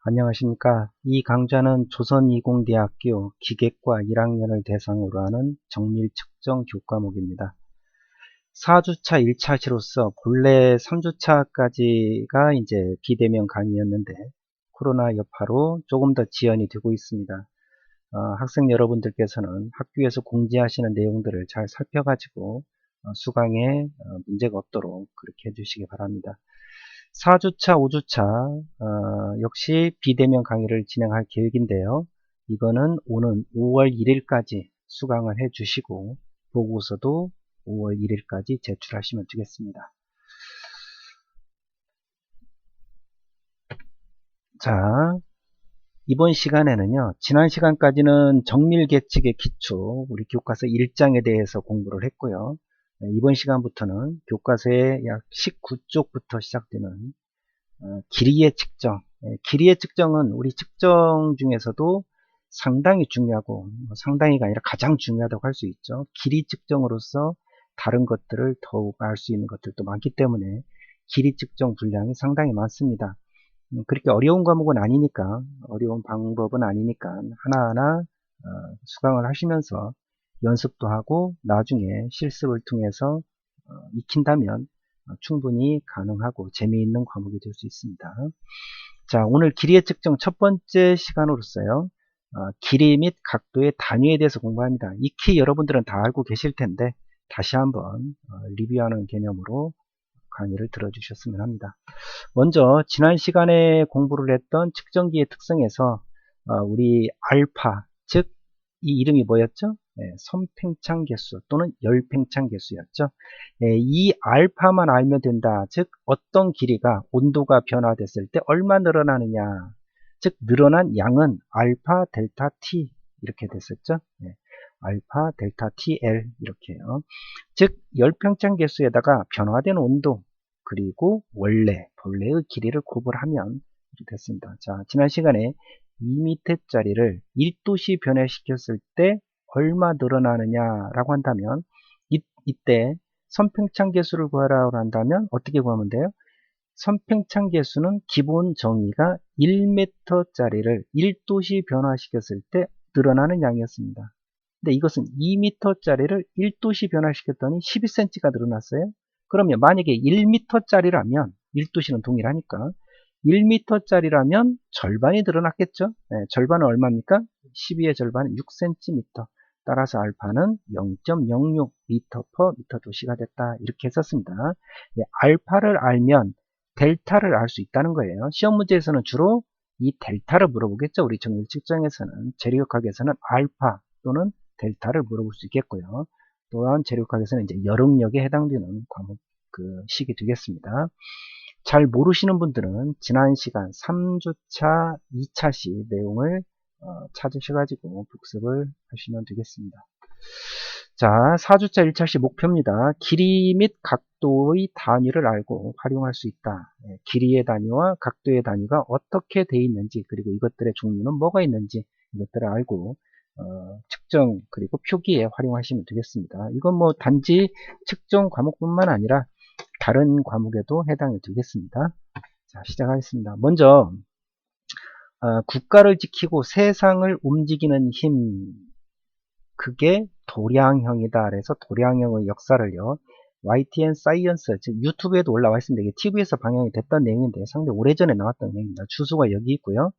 안녕하십니까. 이 강좌는 조선이공대학교 기계과 1학년을 대상으로 하는 정밀 측정 교과목입니다. 4주차 1차시로서 본래 3주차까지가 이제 비대면 강의였는데 코로나 여파로 조금 더 지연이 되고 있습니다. 학생 여러분들께서는 학교에서 공지하시는 내용들을 잘 살펴가지고 수강에 문제가 없도록 그렇게 해주시기 바랍니다. 4주차, 5주차 역시 비대면 강의를 진행할 계획인데요. 이거는 오는 5월 1일까지 수강을 해 주시고 보고서도 5월 1일까지 제출하시면 되겠습니다. 자, 이번 시간에는요. 지난 시간까지는 정밀계측의 기초, 우리 교과서 1장에 대해서 공부를 했고요. 이번 시간부터는 교과서의 약 19쪽부터 시작되는 길이의 측정. 길이의 측정은 우리 측정 중에서도 상당히 중요하고 상당히가 아니라 가장 중요하다고 할 수 있죠. 길이 측정으로서 다른 것들을 더욱 알 수 있는 것들도 많기 때문에 길이 측정 분량이 상당히 많습니다. 그렇게 어려운 과목은 아니니까, 어려운 방법은 아니니까 하나하나 수강을 하시면서 연습도 하고 나중에 실습을 통해서 익힌다면 충분히 가능하고 재미있는 과목이 될 수 있습니다. 자, 오늘 길이의 측정 첫 번째 시간으로서요. 길이 및 각도의 단위에 대해서 공부합니다. 익히 여러분들은 다 알고 계실 텐데 다시 한번 리뷰하는 개념으로 강의를 들어주셨으면 합니다. 먼저 지난 시간에 공부를 했던 측정기의 특성에서 우리 알파, 즉 이 이름이 뭐였죠? 선팽창 개수 또는 열팽창 개수였죠. 이 알파만 알면 된다. 즉 어떤 길이가 온도가 변화됐을 때 얼마 늘어나느냐. 즉 늘어난 양은 알파 델타 T 이렇게 됐었죠. 알파 델타 TL 이렇게요. 즉 열팽창 개수에다가 변화된 온도 그리고 본래의 길이를 곱을하면 이렇게 됐습니다. 자, 지난 시간에 2m짜리를 1도씨 변화시켰을 때 얼마 늘어나느냐라고 한다면 이때 선팽창 개수를 구하라고 한다면 어떻게 구하면 돼요? 선팽창 개수는 기본 정의가 1m짜리를 1도씨 변화시켰을 때 늘어나는 양이었습니다. 근데 이것은 2m짜리를 1도씨 변화시켰더니 12cm가 늘어났어요. 그러면 만약에 1m짜리라면 1도씨는 동일하니까 1m짜리라면 절반이 늘어났겠죠. 절반은 얼마입니까? 12의 절반은 6cm. 따라서 알파는 0.06m/m도씨가 됐다. 이렇게 했었습니다. 알파를 알면 델타를 알 수 있다는 거예요. 시험 문제에서는 주로 이 델타를 물어보겠죠. 우리 정밀 측정에서는 재료역학에서는 알파 또는 델타를 물어볼 수 있겠고요. 또한 재료역학에서는 이제 여력역에 해당되는 과목 식이 되겠습니다. 잘 모르시는 분들은 지난 시간 3주차 2차시 내용을 찾으셔가지고 복습을 하시면 되겠습니다. 자, 4주차 1차시 목표입니다. 길이 및 각도의 단위를 알고 활용할 수 있다. 길이의 단위와 각도의 단위가 어떻게 되어 있는지 그리고 이것들의 종류는 뭐가 있는지 이것들을 알고 측정 그리고 표기에 활용하시면 되겠습니다. 이건 뭐 단지 측정 과목뿐만 아니라 다른 과목에도 해당이 되겠습니다. 자, 시작하겠습니다. 먼저 국가를 지키고 세상을 움직이는 힘, 그게 도량형이다. 그래서 도량형의 역사를요. YTN 사이언스, 즉 유튜브에도 올라와 있습니다. 이게 TV에서 방영이 됐던 내용인데 상당히 오래전에 나왔던 내용입니다. 주소가 여기 있고요.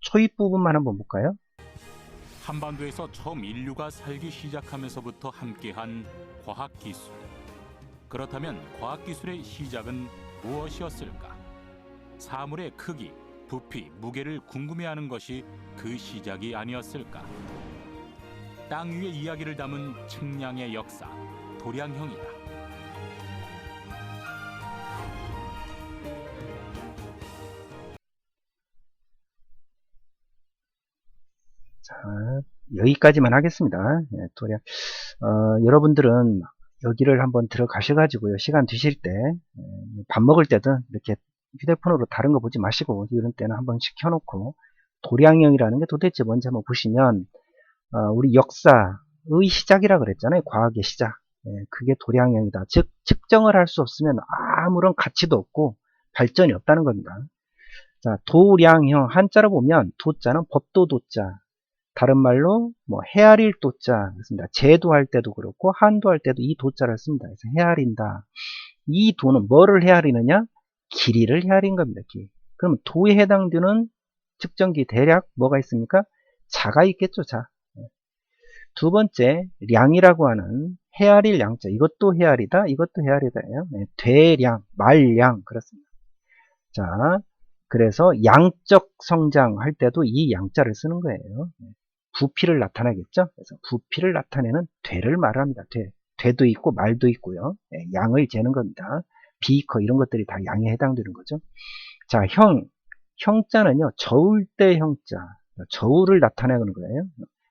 초입 부분만 한번 볼까요? 한반도에서 처음 인류가 살기 시작하면서부터 함께한 과학기술. 그렇다면 과학기술의 시작은 무엇이었을까? 사물의 크기, 부피, 무게를 궁금해하는 것이 그 시작이 아니었을까? 땅 위의 이야기를 담은 측량의 역사, 도량형이다. 자, 여기까지만 하겠습니다. 도량. 여러분들은 여기를 한번 들어가셔가지고요. 시간 되실 때, 밥 먹을 때든 이렇게 휴대폰으로 다른 거 보지 마시고, 이런 때는 한번 시켜놓고, 도량형이라는 게 도대체 뭔지 한번 보시면, 우리 역사의 시작이라 그랬잖아요. 과학의 시작. 그게 도량형이다. 즉, 측정을 할 수 없으면 아무런 가치도 없고, 발전이 없다는 겁니다. 자, 도량형 한자로 보면 도자는 법도 도자, 다른 말로 뭐 헤아릴 도자 그렇습니다. 제도할 때도 그렇고 한도할 때도 이 도자를 씁니다. 그래서 헤아린다. 이 도는 뭐를 헤아리느냐? 길이를 헤아린 겁니다. 길이. 그러면 도에 해당되는 측정기 대략 뭐가 있습니까? 자가 있겠죠. 자. 두 번째 량이라고 하는 헤아릴 양자. 이것도 헤아리다. 이것도 헤아리다예요. 네, 되량, 말량 그렇습니다. 자, 그래서 양적 성장할 때도 이 양자를 쓰는 거예요. 부피를 나타내겠죠. 그래서 부피를 나타내는 되를 말합니다. 되도 있고 말도 있고요. 양을 재는 겁니다. 비커 이런 것들이 다 양에 해당되는 거죠. 자, 형자는요. 저울 때 형자. 저울을 나타내는 거예요.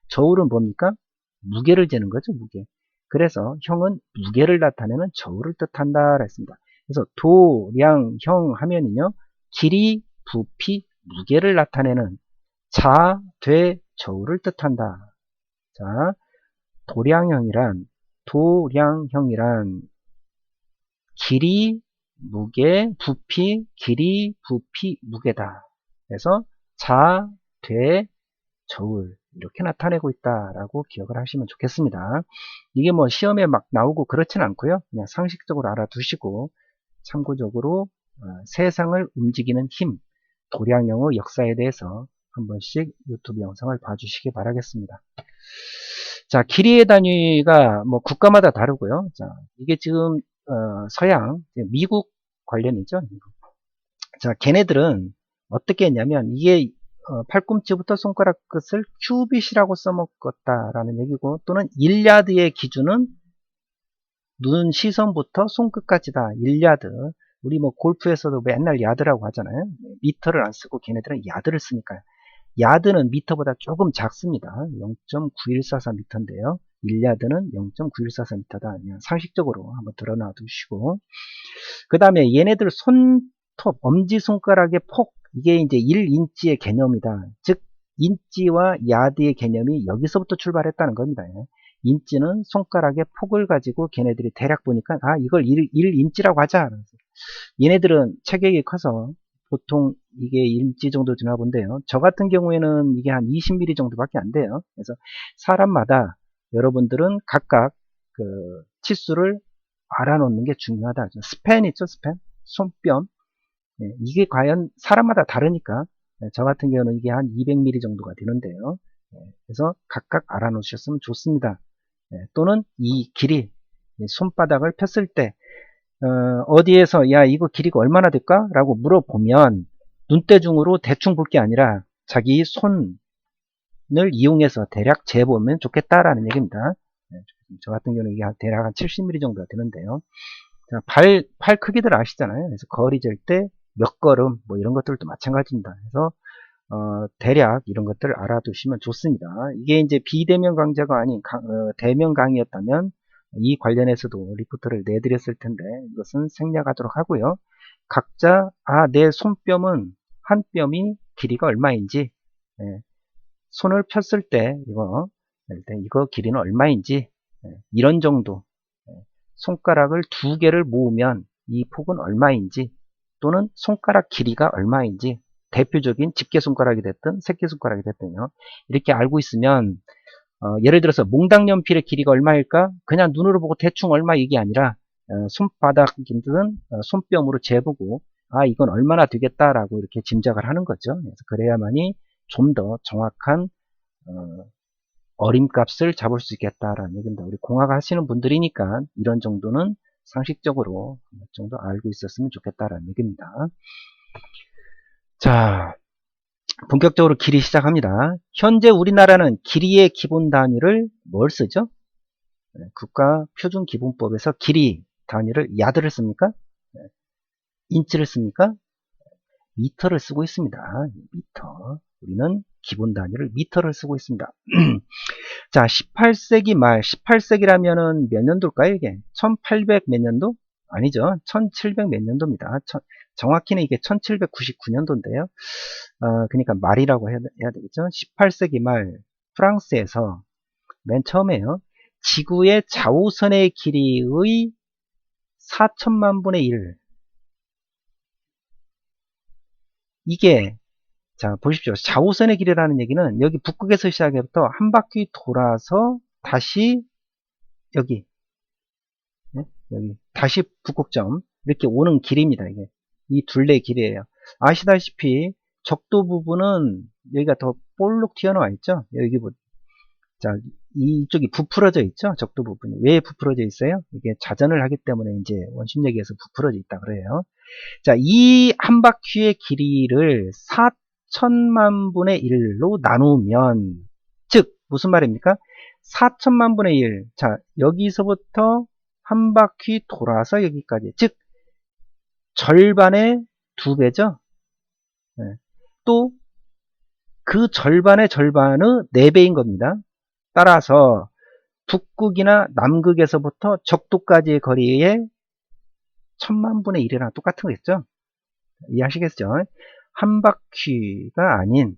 저울은 뭡니까? 무게를 재는 거죠. 무게. 그래서 형은 무게를 나타내는 저울을 뜻한다 했습니다. 그래서 도, 량, 형 하면은요. 길이, 부피, 무게를 나타내는 자, 되, 저울을 뜻한다. 자, 도량형이란 길이, 무게, 부피, 길이, 부피, 무게다. 그래서 자, 되, 저울 이렇게 나타내고 있다라고 기억을 하시면 좋겠습니다. 이게 뭐 시험에 막 나오고 그렇진 않고요. 그냥 상식적으로 알아두시고 참고적으로 세상을 움직이는 힘, 도량형의 역사에 대해서 한 번씩 유튜브 영상을 봐주시기 바라겠습니다. 자, 길이의 단위가 뭐 국가마다 다르고요. 자, 이게 지금 서양, 미국 관련이죠. 자, 걔네들은 어떻게 했냐면 이게 팔꿈치부터 손가락 끝을 큐빗이라고 써먹었다라는 얘기고 또는 1야드의 기준은 눈 시선부터 손끝까지다. 1야드. 우리 뭐 골프에서도 맨날 야드라고 하잖아요. 미터를 안 쓰고 걔네들은 야드를 쓰니까요. 야드는 미터보다 조금 작습니다. 0.9144m인데요. 1야드는 0.9144m다. 그냥 상식적으로 한번 드러나 두시고. 그 다음에 얘네들 손톱, 엄지손가락의 폭, 이게 이제 1인치의 개념이다. 즉, 인치와 야드의 개념이 여기서부터 출발했다는 겁니다. 인치는 손가락의 폭을 가지고 걔네들이 대략 보니까, 아, 이걸 1인치라고 하자. 얘네들은 체격이 커서 보통 이게 1인치 정도 되나 본데요. 저 같은 경우에는 이게 한 20mm 정도밖에 안 돼요. 그래서 사람마다 여러분들은 각각 그 치수를 알아놓는 게 중요하다. 스팬 있죠, 스팬? 손뼉. 네, 이게 과연 사람마다 다르니까 저 같은 경우는 이게 한 200mm 정도가 되는데요. 그래서 각각 알아놓으셨으면 좋습니다. 또는 이 길이 손바닥을 폈을 때 어디에서 야 이거 길이가 얼마나 될까? 라고 물어보면 눈대중으로 대충 볼 게 아니라 자기 손을 이용해서 대략 재보면 좋겠다라는 얘기입니다. 저 같은 경우는 이게 대략 한 70mm 정도가 되는데요. 자, 팔 크기들 아시잖아요. 그래서 거리 잴 때 몇 걸음 뭐 이런 것들도 마찬가지입니다. 그래서 대략 이런 것들을 알아두시면 좋습니다. 이게 이제 비대면 강좌가 아닌 대면 강의였다면 이 관련해서도 리포트를 내드렸을 텐데 이것은 생략하도록 하고요. 각자 내 손뼉은 한 뼘이 길이가 얼마인지 손을 폈을 때 이거 길이는 얼마인지 이런 정도 손가락을 두 개를 모으면 이 폭은 얼마인지 또는 손가락 길이가 얼마인지 대표적인 집게손가락이 됐든 새끼손가락이 됐든요. 이렇게 알고 있으면 예를 들어서 몽당연필의 길이가 얼마일까? 그냥 눈으로 보고 대충 얼마 이게 아니라 손바닥이든 손뼉으로 재보고 이건 얼마나 되겠다라고 이렇게 짐작을 하는 거죠. 그래서 그래야만이 좀 더 정확한 어림값을 잡을 수 있겠다라는 얘기입니다. 우리 공학 하시는 분들이니까 이런 정도는 상식적으로 어느 정도 알고 있었으면 좋겠다라는 얘기입니다. 자, 본격적으로 길이 시작합니다. 현재 우리나라는 길이의 기본 단위를 뭘 쓰죠? 국가표준기본법에서 길이 단위를 야드를 씁니까? 인치를 씁니까? 미터를 쓰고 있습니다. 미터. 우리는 기본 단위를 미터를 쓰고 있습니다. 자, 18세기 말, 18세기라면은 몇 년도일까요, 이게? 1800 몇 년도? 아니죠. 1700 몇 년도입니다. 정확히는 이게 1799년도인데요. 그러니까 말이라고 해야 되겠죠. 18세기 말, 프랑스에서 맨 처음에요. 지구의 자오선의 길이의 4천만 분의 1. 이게 자 보십시오. 좌우선의 길이라는 얘기는 여기 북극에서 시작해부터 한 바퀴 돌아서 다시 여기 네? 여기 다시 북극점 이렇게 오는 길입니다. 이게 이 둘레의 길이에요. 아시다시피 적도 부분은 여기가 더 볼록 튀어나와 있죠. 여기 자 이쪽이 부풀어져 있죠. 적도 부분이 왜 부풀어져 있어요? 이게 자전을 하기 때문에 이제 원심력에서 부풀어져 있다 그래요. 자, 이 한 바퀴의 길이를 4천만 분의 1로 나누면 즉 무슨 말입니까? 4천만 분의 1. 자, 여기서부터 한 바퀴 돌아서 여기까지. 즉 절반의 2배죠. 네. 또 그 절반의 절반의 4배인 겁니다. 따라서 북극이나 남극에서부터 적도까지의 거리의 1000만 분의 1이랑 똑같은 거겠죠. 이해하시겠죠? 한 바퀴가 아닌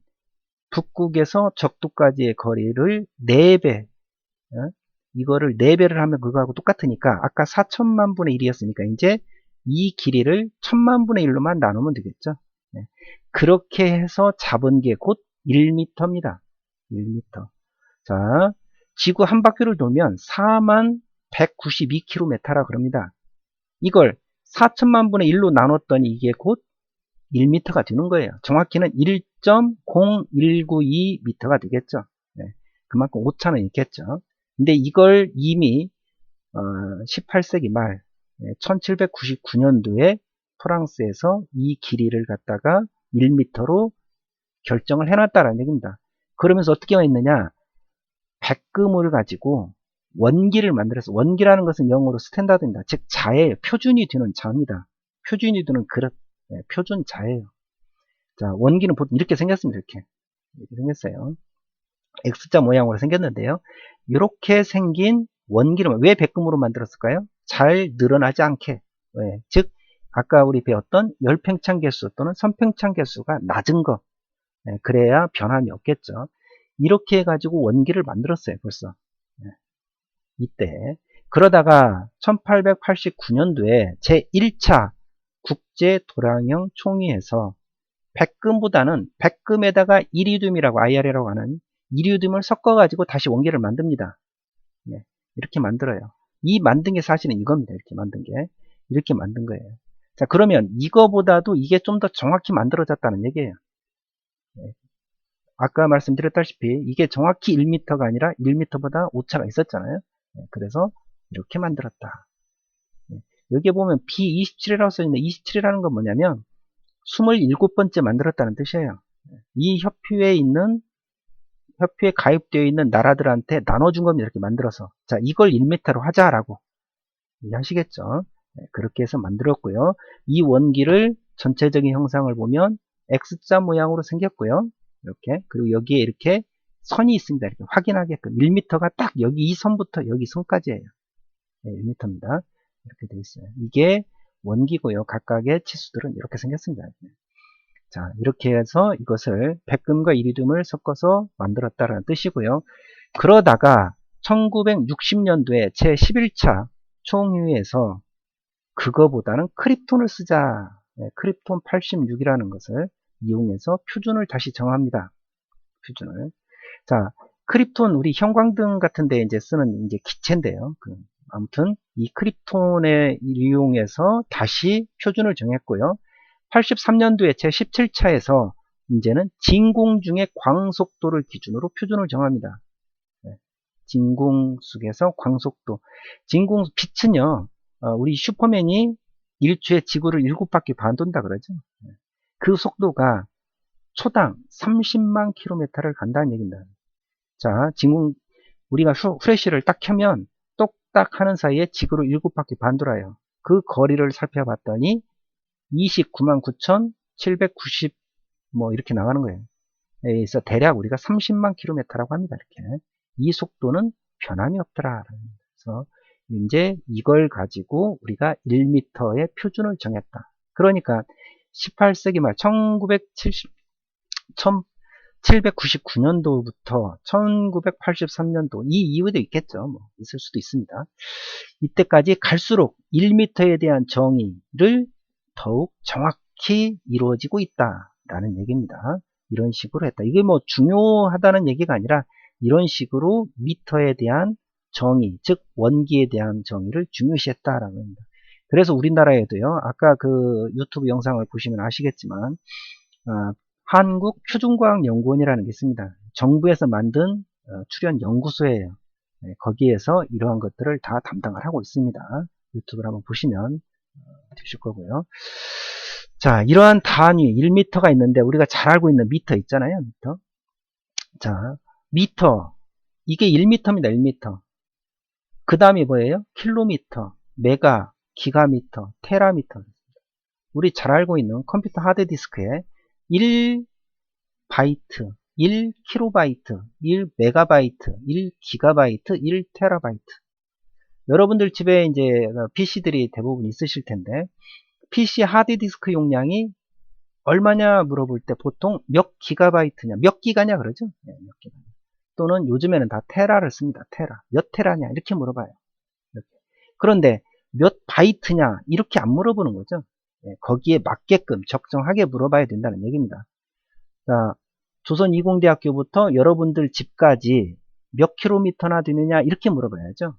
북극에서 적도까지의 거리를 4배, 이거를 4배를 하면 그거하고 똑같으니까 아까 4천만 분의 1이었으니까 이제 이 길이를 1000만 분의 1로만 나누면 되겠죠. 네. 그렇게 해서 잡은 게 곧 1m입니다. 1m. 자, 지구 한 바퀴를 돌면 4192km라 그럽니다. 이걸 4천만 분의 1로 나눴더니 이게 곧 1m가 되는 거예요. 정확히는 1.0192m가 되겠죠. 네, 그만큼 오차는 있겠죠. 근데 이걸 이미 18세기 말 1799년도에 프랑스에서 이 길이를 갖다가 1m로 결정을 해놨다는 얘기입니다. 그러면서 어떻게 했느냐? 백금을 가지고 원기를 만들어서, 원기라는 것은 영어로 스탠다드입니다. 즉 자예요. 표준이 되는 자입니다. 표준이 되는 그릇, 표준 자예요. 자, 원기는 보통 이렇게 생겼습니다. 이렇게 생겼어요. X자 모양으로 생겼는데요. 이렇게 생긴 원기를 왜 백금으로 만들었을까요? 잘 늘어나지 않게. 왜? 즉 아까 우리 배웠던 열팽창 개수 또는 선팽창 개수가 낮은 거. 그래야 변함이 없겠죠. 이렇게 해가지고 원기를 만들었어요. 벌써. 이때. 그러다가 1889년도에 제1차 국제도량형 총회에서 백금보다는 백금에다가 이리듐이라고 IR이라고 하는 이리듐을 섞어가지고 다시 원기를 만듭니다. 네, 이렇게 만들어요. 이 만든 게 사실은 이겁니다. 이렇게 만든 게. 이렇게 만든 거예요. 자, 그러면 이거보다도 이게 좀 더 정확히 만들어졌다는 얘기예요. 네, 아까 말씀드렸다시피 이게 정확히 1m가 아니라 1m보다 오차가 있었잖아요. 네, 그래서 이렇게 만들었다. 네, 여기에 보면 B27이라고 써있는데 27이라는 건 뭐냐면 27번째 만들었다는 뜻이에요. 이 협회에 가입되어 있는 나라들한테 나눠준 겁니다. 이렇게 만들어서. 자, 이걸 1m로 하자라고. 이해하시겠죠? 네, 그렇게 해서 만들었고요. 이 원기를 전체적인 형상을 보면 X자 모양으로 생겼고요. 이렇게. 그리고 여기에 이렇게 선이 있습니다. 이렇게 확인하게끔. 1m가 딱 여기 이 선부터 여기 선까지예요. 네, 1m입니다. 이렇게 되어 있어요. 이게 원기고요. 각각의 치수들은 이렇게 생겼습니다. 자, 이렇게 해서 이것을 백금과 이리듐을 섞어서 만들었다는 뜻이고요. 그러다가 1960년도에 제11차 총회에서 그거보다는 크립톤을 쓰자. 네, 크립톤 86이라는 것을 이용해서 표준을 다시 정합니다. 표준을. 자, 크립톤 우리 형광등 같은 데 이제 쓰는 이제 기체인데요. 아무튼 이 크립톤을 이용해서 다시 표준을 정했고요. 83년도에 제17차에서 이제는 진공중의 광속도를 기준으로 표준을 정합니다. 네, 진공속에서 광속도. 빛은요, 우리 슈퍼맨이 일주에 지구를 7바퀴 반 돈다 그러죠. 네, 그 속도가 초당 30만 킬로미터를 간다는 얘기입니다. 자, 우리가 후레쉬를 딱 켜면 똑딱 하는 사이에 지구를 7바퀴 반 돌아요. 그 거리를 살펴봤더니 29만 9,790 뭐 이렇게 나가는 거예요. 그래서 대략 우리가 30만 킬로미터라고 합니다. 이렇게. 이 속도는 변함이 없더라. 그래서 이제 이걸 가지고 우리가 1m의 표준을 정했다. 그러니까 18세기 말 1799년도부터 1983년도 이 이후에도 있겠죠. 뭐 있을 수도 있습니다. 이때까지 갈수록 1m에 대한 정의를 더욱 정확히 이루어지고 있다 라는 얘기입니다. 이런 식으로 했다. 이게 뭐 중요하다는 얘기가 아니라 이런 식으로 미터에 대한 정의, 즉 원기에 대한 정의를 중요시했다라는 겁니다. 그래서 우리나라에도요, 아까 그 유튜브 영상을 보시면 아시겠지만 한국표준과학연구원이라는 게 있습니다. 정부에서 만든 출연 연구소예요. 네, 거기에서 이러한 것들을 다 담당을 하고 있습니다. 유튜브를 한번 보시면 되실 거고요. 자, 이러한 단위 1m가 있는데 우리가 잘 알고 있는 미터 있잖아요. 미터. 자, 미터 이게 1m입니다. 1m. 그 다음이 뭐예요? 킬로미터, 메가, 기가미터, 테라미터. 우리 잘 알고 있는 컴퓨터 하드디스크에 1바이트, 1kB, 1메가바이트, 1기가바이트, 1테라바이트. 여러분들 집에 이제 PC들이 대부분 있으실 텐데 PC 하드디스크 용량이 얼마냐 물어볼 때 보통 몇 기가바이트냐, 몇 기가냐 그러죠? 네, 몇 기가. 또는 요즘에는 다 테라를 씁니다. 테라. 몇 테라냐 이렇게 물어봐요. 이렇게. 그런데 몇 바이트냐 이렇게 안 물어보는 거죠. 네, 거기에 맞게끔 적정하게 물어봐야 된다는 얘기입니다. 자, 조선이공대학교부터 여러분들 집까지 몇 킬로미터나 되느냐 이렇게 물어봐야죠.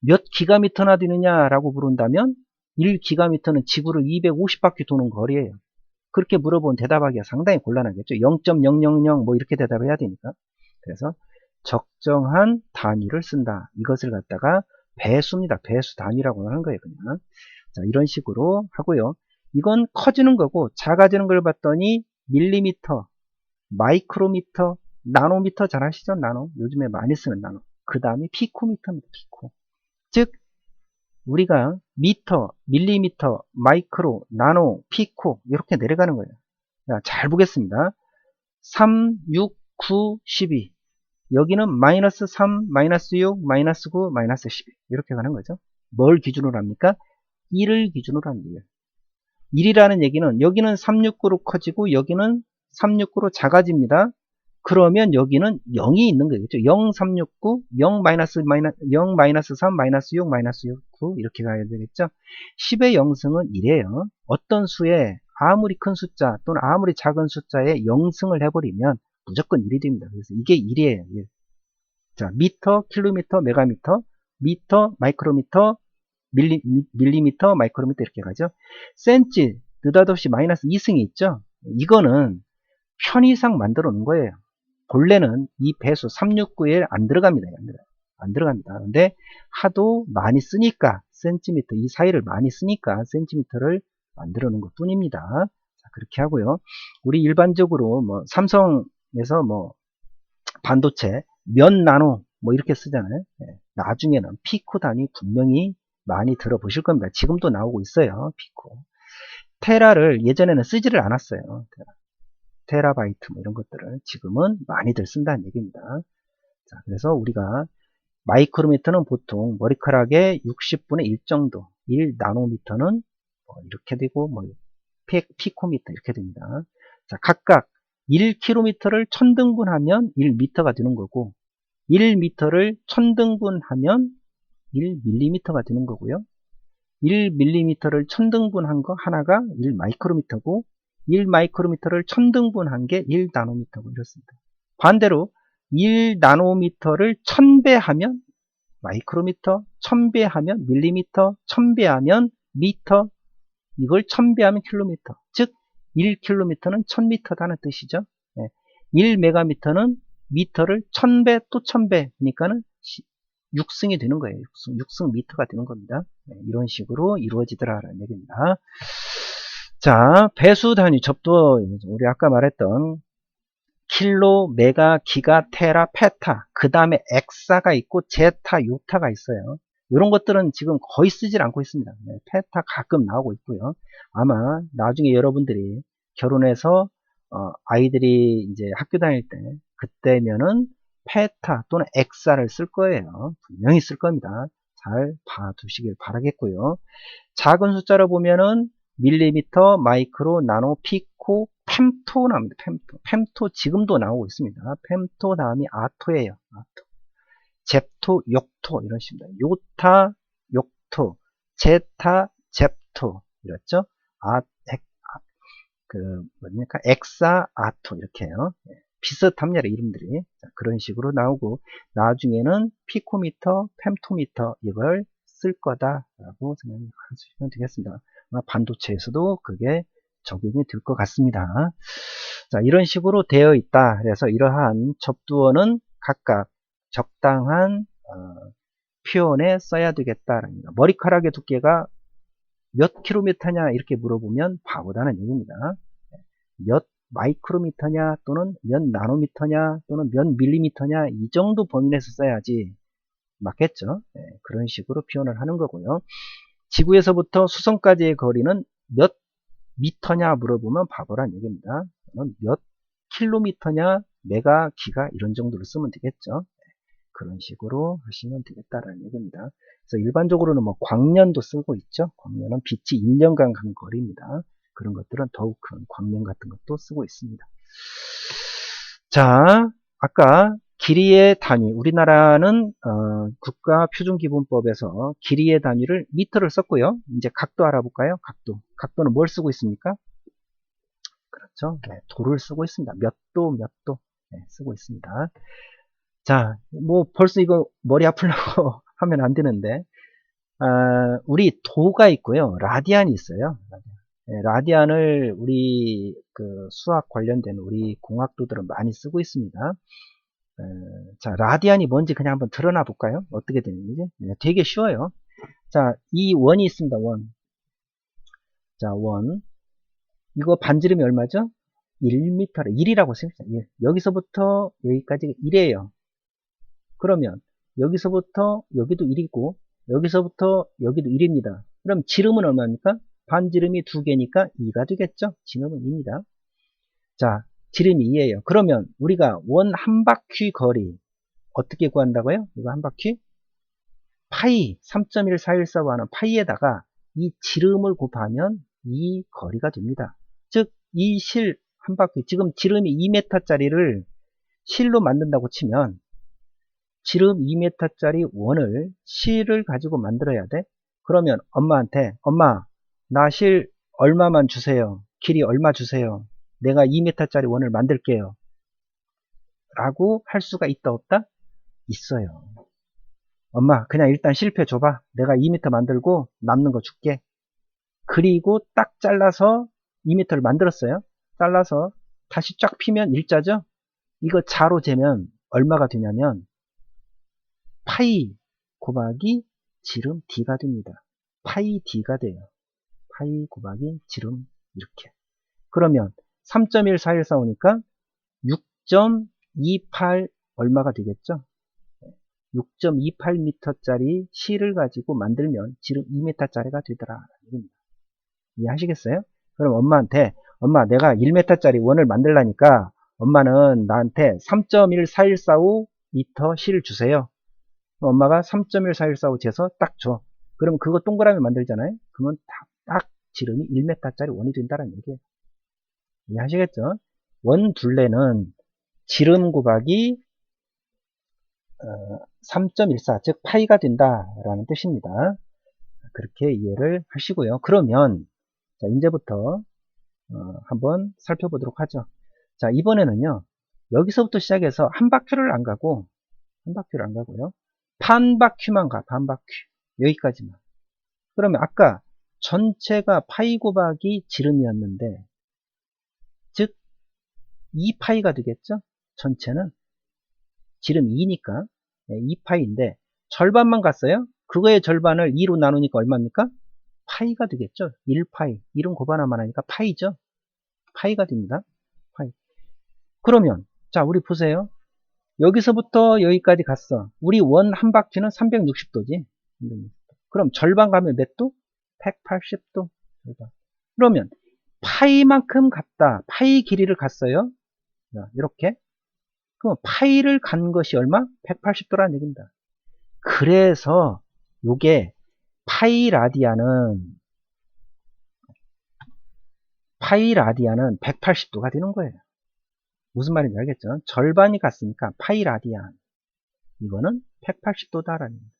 몇 기가미터나 되느냐라고 물은다면 1기가미터는 지구를 250바퀴 도는 거리예요. 그렇게 물어보면 대답하기가 상당히 곤란하겠죠. 0.000 뭐 이렇게 대답해야 되니까. 그래서 적정한 단위를 쓴다. 이것을 갖다가 배수입니다. 배수 단위라고 하는 거예요. 그냥. 자, 이런 식으로 하고요. 이건 커지는 거고 작아지는 걸 봤더니 밀리미터, 마이크로미터, 나노미터 잘 아시죠? 나노. 요즘에 많이 쓰는 나노. 그 다음에 피코미터입니다. 피코. 즉 우리가 미터, 밀리미터, 마이크로, 나노, 피코 이렇게 내려가는 거예요. 자, 잘 보겠습니다. 3, 6, 9, 12 여기는 마이너스 3, 마이너스 6, 마이너스 9, 마이너스 12 이렇게 가는 거죠. 뭘 기준으로 합니까? 1을 기준으로 합니다. 1이라는 얘기는 여기는 369로 커지고 여기는 369로 작아집니다. 그러면 여기는 0이 있는 거겠죠. 0, 3, 6, 9, 0, 0, 마이너스 3, 마이너스 6, 마이너스 6, 9 이렇게 가야 되겠죠. 10의 영승은 1이에요. 어떤 수에 아무리 큰 숫자 또는 아무리 작은 숫자에 영승을 해버리면 무조건 1이 됩니다. 그래서 이게 1이에요. 1. 자, 미터, 킬로미터, 메가미터, 미터, 마이크로미터, 밀리미터, 마이크로미터 이렇게 가죠. 센치, 느닷없이 마이너스 2승이 있죠. 이거는 편의상 만들어 놓은 거예요. 본래는 이 배수 369에 안 들어갑니다. 안 들어갑니다. 근데 하도 많이 쓰니까 센티미터 이 사이를 많이 쓰니까 센티미터를 만들어 놓은 것 뿐입니다. 자, 그렇게 하고요. 우리 일반적으로 뭐 삼성에서 뭐 반도체 몇 나노 뭐 이렇게 쓰잖아요. 네. 나중에는 피코 단위 분명히 많이 들어보실 겁니다. 지금도 나오고 있어요. 피코. 테라를 예전에는 쓰지를 않았어요. 테라바이트 뭐 이런 것들을 지금은 많이들 쓴다는 얘기입니다. 자, 그래서 우리가 마이크로미터는 보통 머리카락의 60분의 1 정도, 1나노미터는 뭐 이렇게 되고 뭐 피코미터 이렇게 됩니다. 자, 각각 1km를 1000등분하면 1m가 되는 거고 1m를 1000등분하면 1mm가 되는 거고요. 1mm를 1000등분한 거 하나가 1마이크로미터고 1마이크로미터를 1000등분한 게 1나노미터고 이렇습니다. 반대로 1나노미터를 1000배 하면 마이크로미터, 1000배 하면 밀리미터, 1000배 하면 미터, 이걸 1000배 하면 킬로미터. 즉 1킬로미터는 1000미터다는 뜻이죠. 1메가미터는 미터를 1000배 또 1000배 그러니까는 6승이 되는 거예요. 6승 미터가 되는 겁니다. 이런 식으로 이루어지더라라는 얘기입니다. 자, 배수 단위 접도 우리 아까 말했던 킬로, 메가, 기가, 테라, 페타 그 다음에 엑사가 있고 제타, 요타가 있어요. 이런 것들은 지금 거의 쓰질 않고 있습니다. 페타 가끔 나오고 있고요. 아마 나중에 여러분들이 결혼해서 아이들이 이제 학교 다닐 때 그때면은 페타 또는 엑사를 쓸 거예요. 분명히 쓸 겁니다. 잘 봐두시길 바라겠고요. 작은 숫자로 보면은 밀리미터, 마이크로, 나노, 피코, 펜토 나옵니다. 펜토. 펜토 지금도 나오고 있습니다. 펜토 다음이 아토예요. 아토. 잽토, 욕토 이런 식입니다. 요타, 욕토, 제타, 잽토 이랬죠. 뭡니까? 엑사, 아토, 이렇게요. 비슷합니다, 이름들이. 자, 그런 식으로 나오고, 나중에는 피코미터, fem토미터, 이걸 쓸 거다라고 생각하시면 되겠습니다. 아마 반도체에서도 그게 적용이 될 것 같습니다. 자, 이런 식으로 되어 있다. 그래서 이러한 접두어는 각각 적당한 표현에 써야 되겠다라는 겁니다. 머리카락의 두께가 몇 킬로미터냐 이렇게 물어보면 바보다는 얘기입니다. 몇 마이크로미터냐 또는 몇 나노미터냐 또는 몇 밀리미터냐 이 정도 범위 내에서 써야지 맞겠죠. 그런 식으로 표현을 하는 거고요. 지구에서부터 수성까지의 거리는 몇 미터냐 물어보면 바보란 얘기입니다. 몇 킬로미터냐 메가 기가 이런 정도로 쓰면 되겠죠. 그런 식으로 하시면 되겠다라는 얘기입니다. 그래서 일반적으로는 뭐 광년도 쓰고 있죠. 광년은 빛이 1년간 간 거리입니다. 그런 것들은 더욱 큰 광년 같은 것도 쓰고 있습니다. 자, 아까 길이의 단위, 우리나라는 국가표준기본법에서 길이의 단위를 미터를 썼고요. 이제 각도 알아볼까요? 각도는 뭘 쓰고 있습니까? 그렇죠. 네, 도를 쓰고 있습니다. 몇 도, 쓰고 있습니다. 자, 뭐 벌써 이거 머리 아프려고 하면 안 되는데, 우리 도가 있고요. 라디안이 있어요. 라디안을 우리 수학 관련된 우리 공학도들은 많이 쓰고 있습니다. 자, 라디안이 뭔지 그냥 한번 드러나 볼까요? 어떻게 되는지. 되게 쉬워요. 자, 이 원이 있습니다. 원. 자, 원. 이거 반지름이 얼마죠? 1m래. 1이라고 씁니다. 1. 여기서부터 여기까지가 1이에요. 그러면 여기서부터 여기도 1이고 여기서부터 여기도 1입니다. 그럼 지름은 얼마입니까? 반지름이 2개니까 2가 되겠죠? 지름은 2입니다. 자, 지름이 2예요. 그러면 우리가 원 한 바퀴 거리 어떻게 구한다고요? 이거 한 바퀴? 파이 3.1414고 하는 파이에다가 이 지름을 곱하면 이 거리가 됩니다. 즉, 이 실 한 바퀴, 지금 지름이 2m짜리를 실로 만든다고 치면 지름 2m짜리 원을 실을 가지고 만들어야 돼. 그러면 엄마한테 엄마 나 실 얼마만 주세요. 길이 얼마 주세요. 내가 2m짜리 원을 만들게요. 라고 할 수가 있다 없다? 있어요. 엄마 그냥 일단 실패 줘봐. 내가 2m 만들고 남는 거 줄게. 그리고 딱 잘라서 2m를 만들었어요. 잘라서 다시 쫙 피면 일자죠? 이거 자로 재면 얼마가 되냐면 파이 곱하기 지름 d가 됩니다. 파이 d가 돼요. 파이 곱하기 지름 이렇게. 그러면 3.1414오니까 6.28 얼마가 되겠죠? 6.28m짜리 실을 가지고 만들면 지름 2m짜리가 되더라. 이해하시겠어요? 그럼 엄마한테 엄마 내가 1m짜리 원을 만들라니까 엄마는 나한테 3.14145m 실을 주세요. 엄마가 3.14145 재서 딱 줘. 그럼 그거 동그라미 만들잖아요. 그러면 딱 지름이 1m짜리 원이 된다는 얘기예요. 이해하시겠죠? 원 둘레는 지름 곱하기 3.14, 즉 파이가 된다라는 뜻입니다. 그렇게 이해를 하시고요. 그러면 자, 이제부터 한번 살펴보도록 하죠. 자, 이번에는요. 여기서부터 시작해서 한 바퀴를 안 가고요. 반 바퀴만 가, 반 바퀴. 여기까지만. 그러면 아까 전체가 파이 곱하기 지름이었는데, 즉 2파이가 되겠죠? 전체는 지름 2니까 2파이인데 절반만 갔어요? 그거의 절반을 2로 나누니까 얼마입니까? 파이가 되겠죠? 1파이. 1은 곱하나만 하니까 파이죠? 파이가 됩니다. 파이. 그러면 자, 우리 보세요. 여기서부터 여기까지 갔어. 우리 원 한 바퀴는 360도지. 그럼 절반 가면 몇 도? 180도. 그러면 파이만큼 갔다. 파이 길이를 갔어요. 이렇게. 그럼 파이를 간 것이 얼마? 180도라는 얘기입니다. 그래서 요게 파이 라디안은 180도가 되는 거예요. 무슨 말인지 알겠죠? 절반이 갔으니까 파이 라디안. 이거는 180도다라는 겁니다.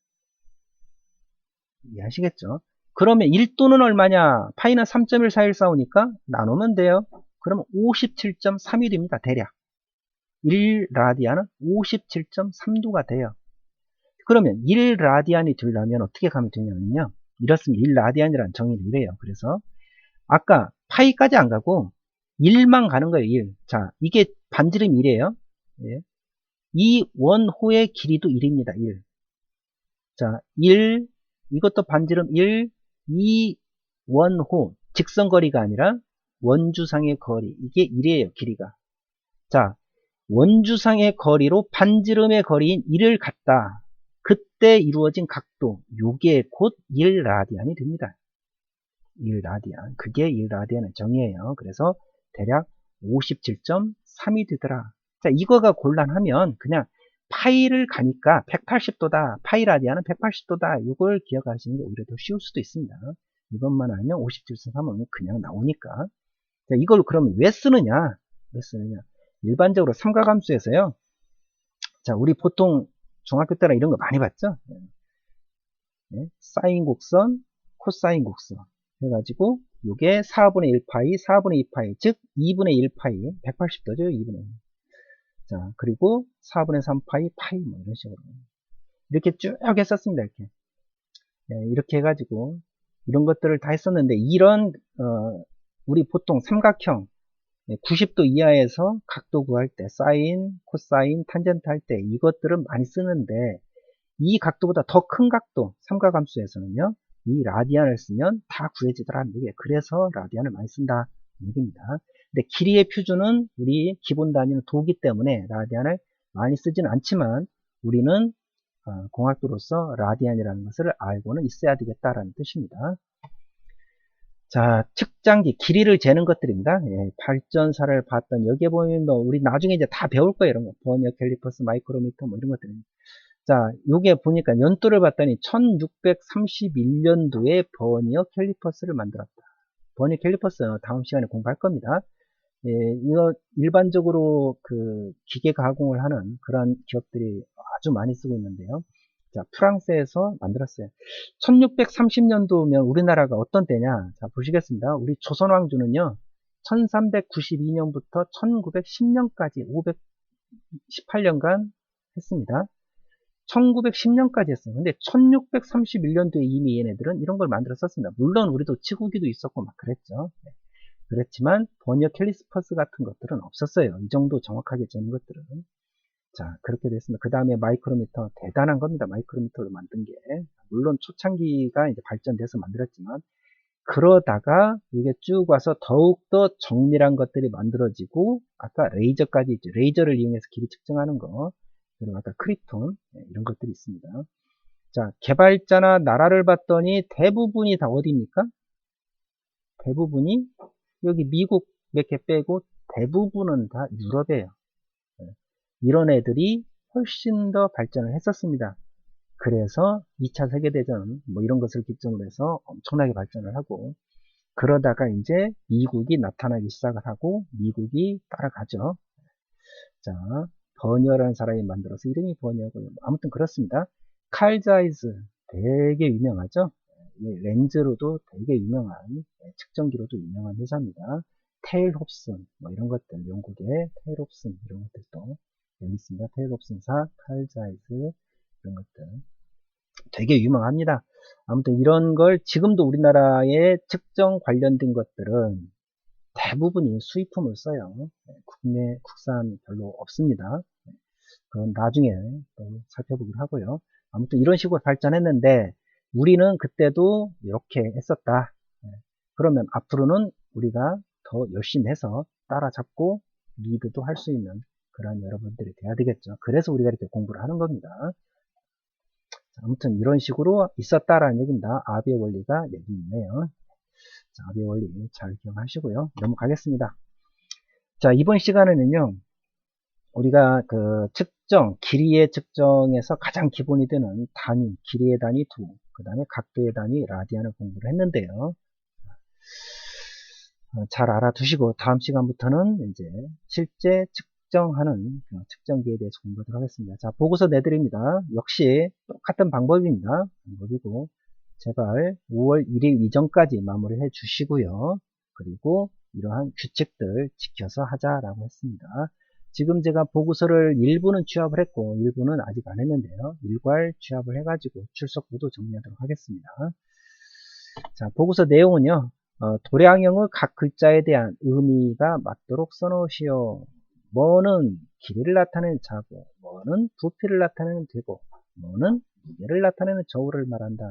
이해하시겠죠? 그러면 1도는 얼마냐? 파이는 3.14145니까 나누면 돼요. 그러면 57.3이 됩니다. 대략. 1라디안은 57.3도가 돼요. 그러면 1라디안이 되려면 어떻게 가면 되냐면요. 이렇습니다. 1라디안이라는 정의를 이래요. 그래서 아까 파이까지 안 가고 1만 가는 거예요. 1. 자, 이게 반지름 1이에요. 예. 이 원호의 길이도 1입니다. 1. 자, 1, 이것도 반지름 1, 이 원호, 직선거리가 아니라 원주상의 거리, 이게 1이에요. 길이가. 자, 원주상의 거리로 반지름의 거리인 1을 갖다. 그때 이루어진 각도, 요게 곧 1라디안이 됩니다. 1라디안. 그게 1라디안의 정의예요. 그래서 대략 57.3이 되더라. 자, 이거가 곤란하면 그냥 파이를 가니까 180도다. 파이 라디안은 180도다. 이걸 기억하시는 게 오히려 더 쉬울 수도 있습니다. 이것만 알면 57.3은 그냥 나오니까. 자, 이걸 그러면 왜 쓰느냐? 왜 쓰느냐? 일반적으로 삼각함수에서요. 자, 우리 보통 중학교 때나 이런 거 많이 봤죠? 네, 사인 곡선, 코사인 곡선 해가지고 요게 4분의 1파이, 4분의 2파이, 즉 2분의 1파이, 180도죠. 2분의 1. 자, 그리고 4분의 3파이, 파이 뭐 이런 식으로 이렇게 쭉 했었습니다. 이렇게. 네, 이렇게 해가지고 이런 것들을 다 했었는데 이런 우리 보통 삼각형 90도 이하에서 각도 구할 때 사인, 코사인, 탄젠트 할 때 이것들은 많이 쓰는데 이 각도보다 더 큰 각도 삼각함수에서는요 이 라디안을 쓰면 다 구해지더라는 얘기예요. 그래서 라디안을 많이 쓴다 얘기입니다. 근데 길이의 표준은 우리 기본 단위는 도기 때문에 라디안을 많이 쓰지는 않지만 우리는 공학도로서 라디안이라는 것을 알고는 있어야 되겠다라는 뜻입니다. 자, 측장기, 길이를 재는 것들입니다. 예, 발전사를 봤던, 여기에 보면 뭐, 우리 나중에 이제 다 배울 거예요. 이런 거. 버니어 캘리퍼스, 마이크로미터, 뭐 이런 것들입니다. 자, 요게 보니까 연도를 봤더니 1631년도에 버니어 캘리퍼스를 만들었다. 버니어 캘리퍼스 다음 시간에 공부할 겁니다. 예, 이거 일반적으로 그 기계 가공을 하는 그런 기업들이 아주 많이 쓰고 있는데요. 자, 프랑스에서 만들었어요. 1630년도면 우리나라가 어떤 때냐? 자, 보시겠습니다. 우리 조선 왕조는요, 1392년부터 1910년까지 518년간 했습니다. 1910년까지 했어요. 근데 1631년도에 이미 얘네들은 이런 걸 만들어 썼습니다. 물론 우리도 치구기도 있었고 막 그랬죠. 네. 그렇지만 버니어 캘리퍼스 같은 것들은 없었어요. 이 정도 정확하게 재는 것들은. 자, 그렇게 됐습니다. 그 다음에 마이크로미터, 대단한 겁니다. 마이크로미터를 만든 게. 물론 초창기가 이제 발전돼서 만들었지만, 그러다가 이게 쭉 와서 더욱더 정밀한 것들이 만들어지고, 아까 레이저까지 있죠. 레이저를 이용해서 길이 측정하는 거, 그리고 아까 크리톤, 이런 것들이 있습니다. 자, 개발자나 나라를 봤더니 대부분이 다 어디입니까? 대부분이 여기 미국 몇 개 빼고 대부분은 다 유럽이에요. 이런 애들이 훨씬 더 발전을 했었습니다. 그래서 2차 세계대전 뭐 이런 것을 기점으로 해서 엄청나게 발전을 하고 그러다가 이제 미국이 나타나기 시작을 하고 미국이 따라가죠. 자, 버니어라는 사람이 만들어서 이름이 버니어고요. 아무튼 그렇습니다. 칼 자이즈 되게 유명하죠. 렌즈로도 되게 유명한 측정기로도 유명한 회사입니다. 테일 홉슨 뭐 이런 것들 영국의 테일 홉슨 이런 것들도 여기 있습니다. 테일 홉슨사, 칼 자이즈 이런 것들 되게 유명합니다. 아무튼 이런 걸 지금도 우리나라의 측정 관련된 것들은 대부분이 수입품을 써요. 국산 별로 없습니다. 그건 나중에 또 살펴보기로 하고요. 아무튼 이런 식으로 발전했는데 우리는 그때도 이렇게 했었다. 그러면 앞으로는 우리가 더 열심히 해서 따라잡고 리드도 할 수 있는 그런 여러분들이 돼야 되겠죠. 그래서 우리가 이렇게 공부를 하는 겁니다. 아무튼 이런 식으로 있었다라는 얘기입니다. 아비의 원리가 여기 있네요. 자, 아비의 원리 잘 기억하시고요. 넘어가겠습니다. 자, 이번 시간에는요. 우리가 그 측정, 길이의 측정에서 가장 기본이 되는 단위, 길이의 단위 2, 그 다음에 각도의 단위 라디안을 공부를 했는데요. 잘 알아두시고 다음 시간부터는 이제 실제 측정하는 측정기에 대해서 공부하도록 하겠습니다. 자, 보고서 내드립니다. 역시 똑같은 방법입니다. 방법이고 제발 5월 1일 이전까지 마무리해 주시고요. 그리고 이러한 규칙들 지켜서 하자라고 했습니다. 지금 제가 보고서를 일부는 취합을 했고 일부는 아직 안 했는데요. 일괄 취합을 해가지고 출석부도 정리하도록 하겠습니다. 자, 보고서 내용은요. 도량형의 각 글자에 대한 의미가 맞도록 써놓으시오. 뭐는 길이를 나타내는 자고, 뭐는 부피를 나타내는 되고, 뭐는 무게를 나타내는 저울을 말한다.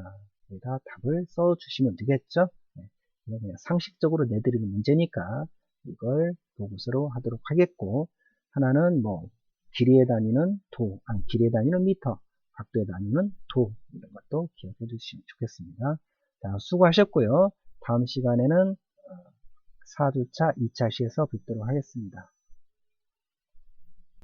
여기다 답을 써주시면 되겠죠? 네, 이거 그냥 상식적으로 내드리는 문제니까 이걸 보고서로 하도록 하겠고, 하나는 뭐 길이에 다니는 길이에 다니는 미터, 각도에 다니는 도, 이런 것도 기억해 주시면 좋겠습니다. 자, 수고하셨고요. 다음 시간에는 4주차 2차 시에서 뵙도록 하겠습니다.